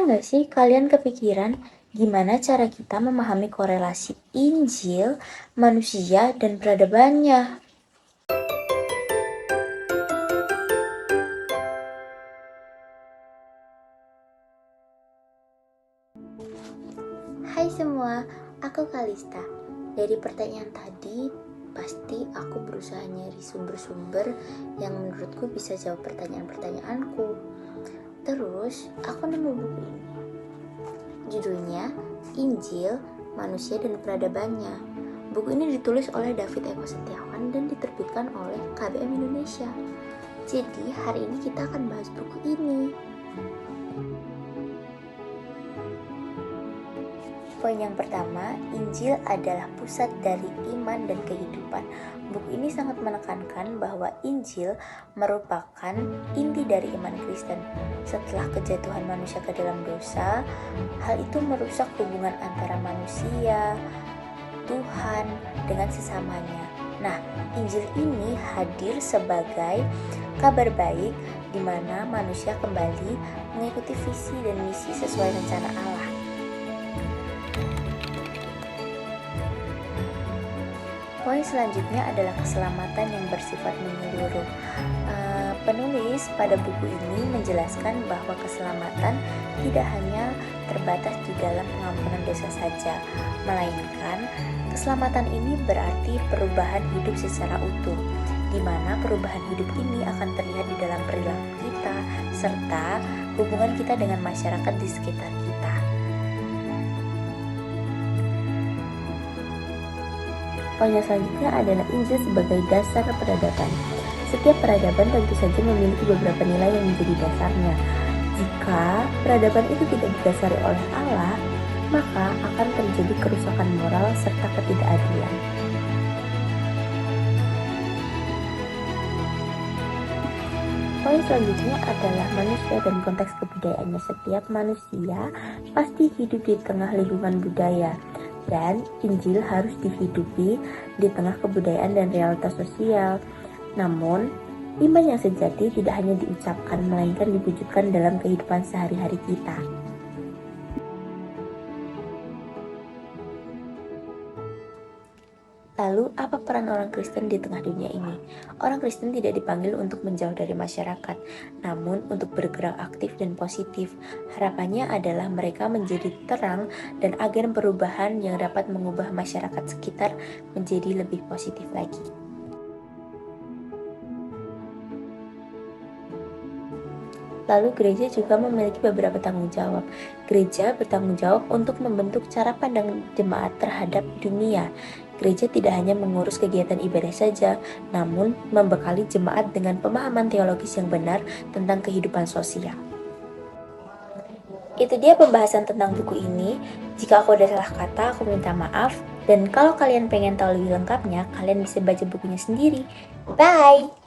nggak sih kalian kepikiran gimana cara kita memahami korelasi Injil, manusia, dan peradabannya? Hai semua, aku Kalista. Dari pertanyaan tadi, pasti aku berusaha nyari sumber-sumber yang menurutku bisa jawab pertanyaan-pertanyaanku. Terus, aku nemu buku ini. Judulnya Injil, Manusia dan Peradabannya. Buku ini ditulis oleh David Eko Setiawan dan diterbitkan oleh KBM Indonesia. Jadi, hari ini kita akan bahas buku ini. Poin yang pertama, Injil adalah pusat dari iman dan kehidupan. Buku ini sangat menekankan bahwa Injil merupakan inti dari iman Kristen. Setelah kejatuhan manusia ke dalam dosa, hal itu merusak hubungan antara manusia, Tuhan, dengan sesamanya. Nah, Injil ini hadir sebagai kabar baik di mana manusia kembali mengikuti visi dan misi sesuai rencana Allah. Poin selanjutnya adalah keselamatan yang bersifat menyeluruh. Penulis pada buku ini menjelaskan bahwa keselamatan tidak hanya terbatas di dalam pengampunan dosa saja, melainkan keselamatan ini berarti perubahan hidup secara utuh, di mana perubahan hidup ini akan terlihat di dalam perilaku kita serta hubungan kita dengan masyarakat di sekitar kita. Poin selanjutnya adalah Injil sebagai dasar peradaban. Setiap peradaban tentu saja memiliki beberapa nilai yang menjadi dasarnya. Jika peradaban itu tidak didasari oleh Allah, maka akan terjadi kerusakan moral serta ketidakadilan. Poin selanjutnya adalah manusia dan konteks kebudayaannya. Setiap manusia pasti hidup di tengah lingkungan budaya. Dan Injil harus dihidupi di tengah kebudayaan dan realitas sosial. Namun, iman yang sejati tidak hanya diucapkan, melainkan diwujudkan dalam kehidupan sehari-hari kita. Lalu, apa peran orang Kristen di tengah dunia ini? Orang Kristen tidak dipanggil untuk menjauh dari masyarakat, namun untuk bergerak aktif dan positif. Harapannya adalah mereka menjadi terang dan agen perubahan yang dapat mengubah masyarakat sekitar menjadi lebih positif lagi. Lalu gereja juga memiliki beberapa tanggung jawab. Gereja bertanggung jawab untuk membentuk cara pandang jemaat terhadap dunia. Gereja tidak hanya mengurus kegiatan ibadah saja, namun membekali jemaat dengan pemahaman teologis yang benar tentang kehidupan sosial. Itu dia pembahasan tentang buku ini. Jika aku ada salah kata, aku minta maaf. Dan kalau kalian pengen tahu lebih lengkapnya, kalian bisa baca bukunya sendiri. Bye!